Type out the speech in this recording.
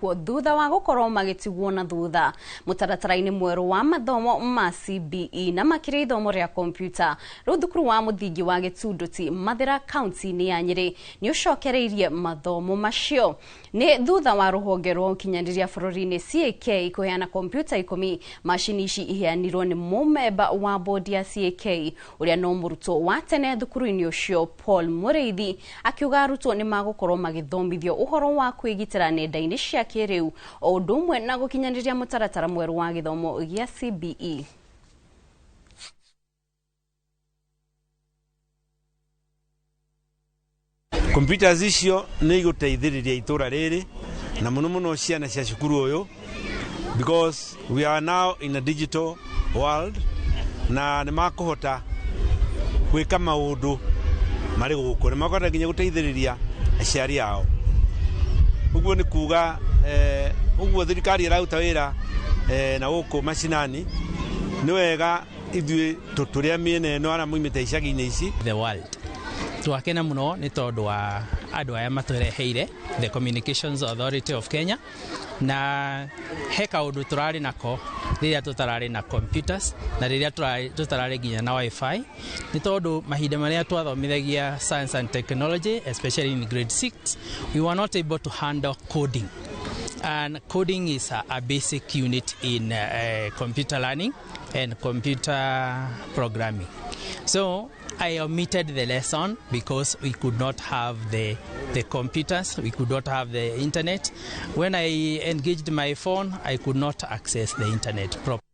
Thutha wa gukorwo magitigwo na thutha mutaratara-ini mweru wa mathomo ma CBE na makĩria ithomo rĩa kompyuta, rĩu thukuru wa mũthingi wa Gĩtunduti Mathira kaunti-inĩ ya Nyeri nĩ ũcokereirie mathomo macio. Nĩ thutha wa rũhonge rwa ũkinyanĩria bũrũri-inĩ CAK kũheana kompyuta 10, macini ici iheanirwo nĩ mũmemba wa bodi ya CAK ũrĩa no mũrutwo wa tene thukuru-inĩ ũcio Paul Mũrĩithi, akiuga arutwo nĩ magũkorwo magĩthomithio ũhoro wa kwĩgitĩra nenda-inĩ cia kĩrĩu o ũndũ ũmwe na gũkinyanĩria mũtaratara mweru wa gĩthomo gĩa CBE. Kompyuta icio nĩ igũteithĩrĩria itũra rĩrĩ na mũno mũno ciana cia cukuru ũyũ, because we are now in a digital world na nĩ makũhota gwĩka maũndũ marĩ gũkũ, nĩ makũhota nginya gũteithĩrĩria aciari ao. Ũguo nĩ kuga ũguo thirikari ĩraruta wĩra na gũkũ macinani, nĩ wega ithuĩ tũrĩa mĩena ĩno arĩa moimĩte icagi-inĩ ici the world twakena muno nĩ tondũ wa andũ aya matũreheire the Communications Authority of Kenya, na he kaũndũ tũrarĩ nako rĩrĩa tũtararĩ na computers na rĩrĩa tũtararĩ nginya na wifi, nĩ tondũ mahinda marĩa twathomithagia science and technology, especially in grade 6, we were not able to handle coding. And coding is a basic unit in computer learning and computer programming. So I omitted the lesson because we could not have the computers, we could not have the internet. When I engaged my phone, I could not access the internet properly.